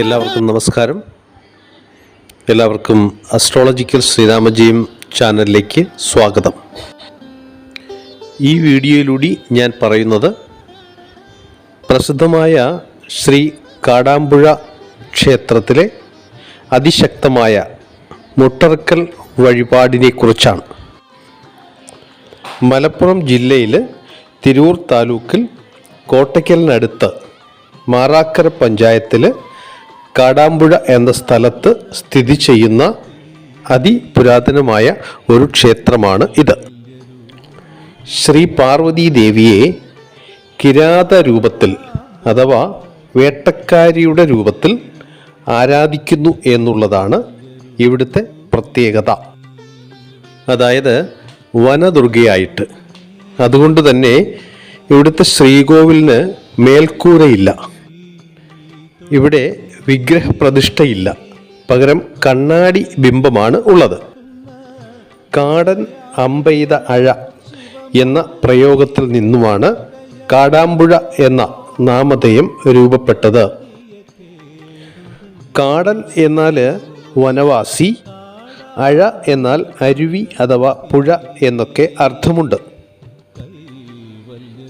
എല്ലാവർക്കും നമസ്കാരം. എല്ലാവർക്കും അസ്ട്രോളജിക്കൽ ശ്രീരാമജയം ചാനലിലേക്ക് സ്വാഗതം. ഈ വീഡിയോയിലൂടെ ഞാൻ പറയുന്നത് പ്രസിദ്ധമായ ശ്രീ കാടാമ്പുഴ ക്ഷേത്രത്തിലെ അതിശക്തമായ മുട്ടറക്കൽ വഴിപാടിനെ കുറിച്ചാണ്. മലപ്പുറം ജില്ലയിൽ തിരൂർ താലൂക്കിൽ കോട്ടയ്ക്കലിനടുത്ത് മാറാക്കര പഞ്ചായത്തിൽ കാടാമ്പുഴ എന്ന സ്ഥലത്ത് സ്ഥിതി ചെയ്യുന്ന അതിപുരാതനമായ ഒരു ക്ഷേത്രമാണ് ഇത്. ശ്രീ പാർവതി ദേവിയെ കിരാത രൂപത്തിൽ അഥവാ വേട്ടക്കാരിയുടെ രൂപത്തിൽ ആരാധിക്കുന്നു എന്നുള്ളതാണ് ഇവിടുത്തെ പ്രത്യേകത. അതായത് വനദുർഗയായിട്ട്. അതുകൊണ്ട് തന്നെ ഇവിടുത്തെ ശ്രീകോവിലിന് മേൽക്കൂരയില്ല. ഇവിടെ വിഗ്രഹപ്രതിഷ്ഠയില്ല. പകരം കണ്ണാടി ബിംബമാണ് ഉള്ളത്. കാടൻ അമ്പെയ്ത അഴ എന്ന പ്രയോഗത്തിൽ നിന്നുമാണ് കാടാമ്പുഴ എന്ന നാമധേയം രൂപപ്പെട്ടത്. കാടൻ എന്നാൽ വനവാസി, അഴ എന്നാൽ അരുവി അഥവാ പുഴ എന്നൊക്കെ അർത്ഥമുണ്ട്.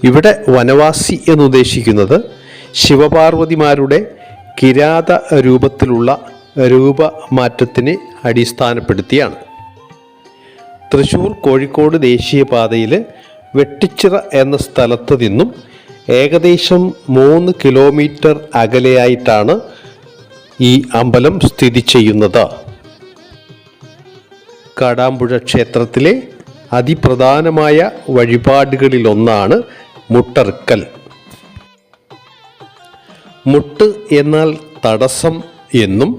ഇവിടെ വനവാസി എന്നുദ്ദേശിക്കുന്നത് ശിവപാർവതിമാരുടെ കിരാത രൂപത്തിലുള്ള രൂപമാറ്റത്തിനെ അടിസ്ഥാനപ്പെടുത്തിയാണ്. തൃശ്ശൂർ കോഴിക്കോട് ദേശീയപാതയിൽ വെട്ടിച്ചിറ എന്ന സ്ഥലത്ത് നിന്നും ഏകദേശം 3 കിലോമീറ്റർ അകലെയായിട്ടാണ് ഈ അമ്പലം സ്ഥിതി ചെയ്യുന്നത്. കാടാമ്പുഴ ക്ഷേത്രത്തിലെ അതിപ്രധാനമായ വഴിപാടുകളിലൊന്നാണ് മുട്ടറുക്കൽ. മുട്ട് എന്നാൽ തടസ്സം എന്നും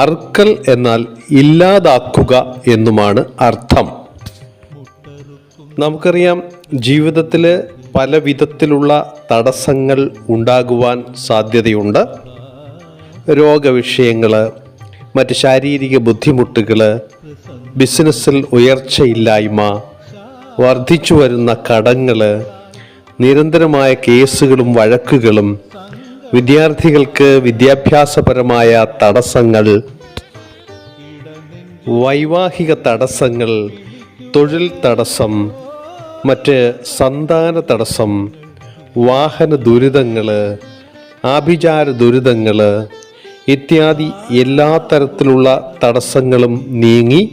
അറുക്കൽ എന്നാൽ ഇല്ലാതാക്കുക എന്നുമാണ് അർത്ഥം. നമുക്കറിയാം, ജീവിതത്തിൽ പല വിധത്തിലുള്ള തടസ്സങ്ങൾ ഉണ്ടാകുവാൻ സാധ്യതയുണ്ട്. രോഗവിഷയങ്ങൾ, മറ്റ് ശാരീരിക ബുദ്ധിമുട്ടുകൾ, ബിസിനസ്സിൽ ഉയർച്ചയില്ലായ്മ, വർദ്ധിച്ചു വരുന്ന കടങ്ങൾ, നിരന്തരമായ കേസുകളും വഴക്കുകളും, വിദ്യാർത്ഥികൾക്ക് വിദ്യാഭ്യാസപരമായ തടസ്സങ്ങൾ, വൈവാഹിക തടസ്സങ്ങൾ, തൊഴിൽ തടസ്സം, മറ്റ് സന്താന തടസ്സം, വാഹന ദുരിതങ്ങൾ, ആഭിചാര ദുരിതങ്ങൾ ഇത്യാദി എല്ലാ തരത്തിലുള്ള തടസ്സങ്ങളും നീങ്ങി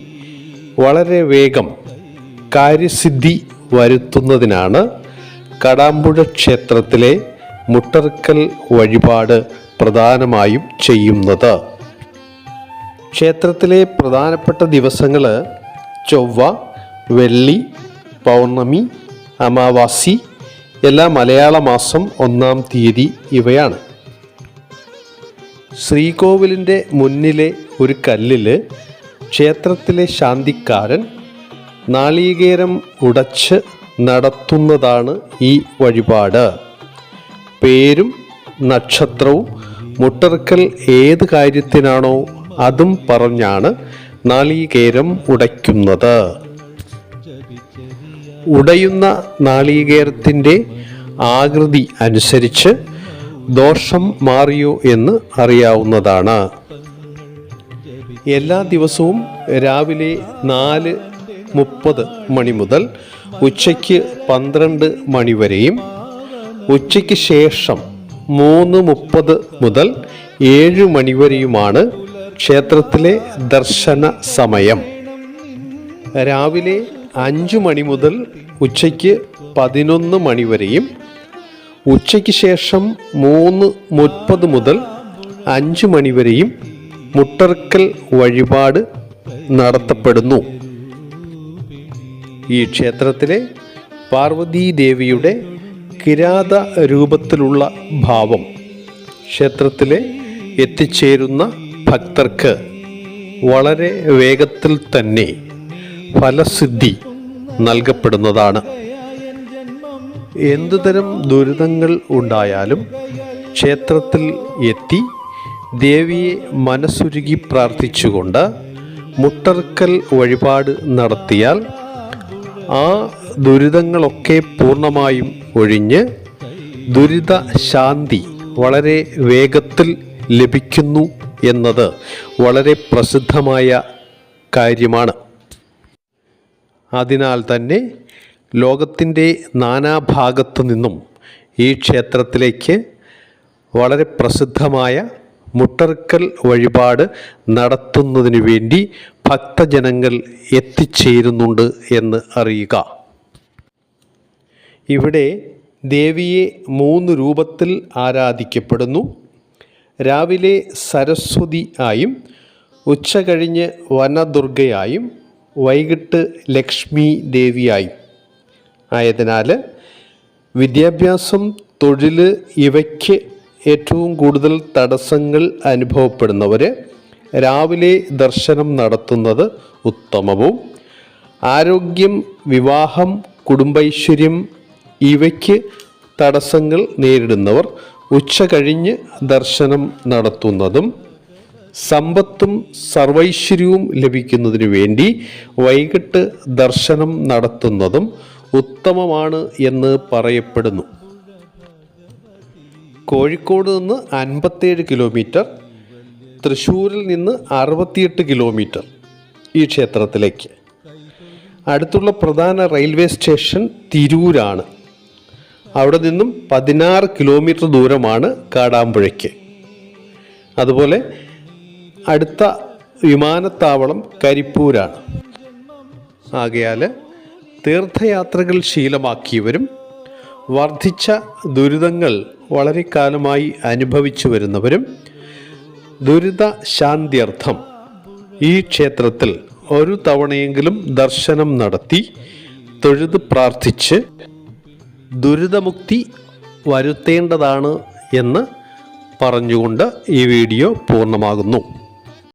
വളരെ വേഗം കാര്യസിദ്ധി വരുത്തുന്നതിനാണ് കാടാമ്പുഴ ക്ഷേത്രത്തിലെ മുട്ടറുക്കൽ വഴിപാട് പ്രധാനമായും ചെയ്യുന്നത്. ക്ഷേത്രത്തിലെ പ്രധാനപ്പെട്ട ദിവസങ്ങൾ ചൊവ്വ, വെള്ളി, പൗർണമി, അമാവാസി, എല്ലാ മലയാള മാസം 1-ാം തീയതി ഇവയാണ്. ശ്രീകോവിലിൻ്റെ മുന്നിലെ ഒരു കല്ലിൽ ക്ഷേത്രത്തിലെ ശാന്തിക്കാരൻ നാളികേരം ഉടച്ച് നടത്തുന്നതാണ് ഈ വഴിപാട്. പേരും നക്ഷത്രവും മുട്ടറുക്കൽ ഏത് കാര്യത്തിനാണോ അതും പറഞ്ഞാണ് നാളികേരം ഉടയ്ക്കുന്നത്. ഉടയുന്ന നാളികേരത്തിൻ്റെ ആകൃതി അനുസരിച്ച് ദോഷം മാറിയോ എന്ന് അറിയാവുന്നതാണ്. എല്ലാ ദിവസവും രാവിലെ 4:30 മണി മുതൽ ഉച്ചയ്ക്ക് 12 മണി വരെയും ഉച്ചയ്ക്ക് ശേഷം 3:30 മുതൽ 7 മണി വരെയുമാണ് ക്ഷേത്രത്തിലെ ദർശന സമയം. രാവിലെ 5 മണി മുതൽ ഉച്ചയ്ക്ക് 11 മണി വരെയും ഉച്ചയ്ക്ക് ശേഷം 3:30 മുതൽ 5 മണി വരെയും മുട്ടറുക്കൽ വഴിപാട് നടത്തപ്പെടുന്നു. ഈ ക്ഷേത്രത്തിലെ പാർവതീദേവിയുടെ കിരാത രൂപത്തിലുള്ള ഭാവം ക്ഷേത്രത്തിലെ എത്തിച്ചേരുന്ന ഭക്തർക്ക് വളരെ വേഗത്തിൽ തന്നെ ഫലസിദ്ധി നൽകപ്പെടുന്നതാണ്. എന്തുതരം ദുരിതങ്ങൾ ഉണ്ടായാലും ക്ഷേത്രത്തിൽ എത്തി ദേവിയെ മനസ്സുരുകി പ്രാർത്ഥിച്ചുകൊണ്ട് മുട്ടറുക്കൽ വഴിപാട് നടത്തിയാൽ ആ ദുരിതങ്ങളൊക്കെ പൂർണ്ണമായും ഒഴിഞ്ഞ് ദുരിത ശാന്തി വളരെ വേഗത്തിൽ ലഭിക്കുന്നു എന്നത് വളരെ പ്രസിദ്ധമായ കാര്യമാണ്. അതിനാൽ തന്നെ ലോകത്തിൻ്റെ നാനാഭാഗത്തു നിന്നും ഈ ക്ഷേത്രത്തിലേക്ക് വളരെ പ്രസിദ്ധമായ മുട്ടർക്കൽ വഴിപാട് നടത്തുന്നതിന് വേണ്ടി ഭക്തജനങ്ങൾ എത്തിച്ചേരുന്നുണ്ട് എന്ന് അറിയുക. ഇവിടെ ദേവിയെ 3 രൂപത്തിൽ ആരാധിക്കപ്പെടുന്നു. രാവിലെ സരസ്വതി ആയും, ഉച്ച കഴിഞ്ഞ് വനദുർഗയായും, വൈകിട്ട് ലക്ഷ്മി ദേവിയായും. ആയതിനാൽ വിദ്യാഭ്യാസം, തൊഴിൽ ഇവയ്ക്ക് ഏറ്റവും കൂടുതൽ തടസ്സങ്ങൾ അനുഭവപ്പെടുന്നവർ രാവിലെ ദർശനം നടത്തുന്നത് ഉത്തമവും, ആരോഗ്യം, വിവാഹം, കുടുംബൈശ്വര്യം ഇവയ്ക്ക് തടസ്സങ്ങൾ നേരിടുന്നവർ ഉച്ച കഴിഞ്ഞ് ദർശനം നടത്തുന്നതും, സമ്പത്തും സർവൈശ്വര്യവും ലഭിക്കുന്നതിന് വേണ്ടി വൈകിട്ട് ദർശനം നടത്തുന്നതും ഉത്തമമാണ് എന്ന് പറയപ്പെടുന്നു. കോഴിക്കോട് നിന്ന് 57 കിലോമീറ്റർ, തൃശ്ശൂരിൽ നിന്ന് 68 കിലോമീറ്റർ ഈ ക്ഷേത്രത്തിലേക്ക്. അടുത്തുള്ള പ്രധാന റെയിൽവേ സ്റ്റേഷൻ തിരൂരാണ്. അവിടെ നിന്നും 16 കിലോമീറ്റർ ദൂരമാണ് കാടാമ്പുഴയ്ക്ക്. അതുപോലെ അടുത്ത വിമാനത്താവളം കരിപ്പൂരാണ്. ആകയാൽ തീർത്ഥയാത്രകൾ ശീലമാക്കിയവരും വർദ്ധിച്ച ദുരിതങ്ങൾ വളരെ കാലമായി അനുഭവിച്ചു വരുന്നവരും ദുരിത ശാന്ത്യർത്ഥം ഈ ക്ഷേത്രത്തിൽ ഒരു തവണയെങ്കിലും ദർശനം നടത്തി തൊഴുത് പ്രാർത്ഥിച്ച് ദുരിതമുക്തി വരുത്തേണ്ടതാണ് എന്ന് പറഞ്ഞുകൊണ്ട് ഈ വീഡിയോ പൂർണ്ണമാകുന്നു.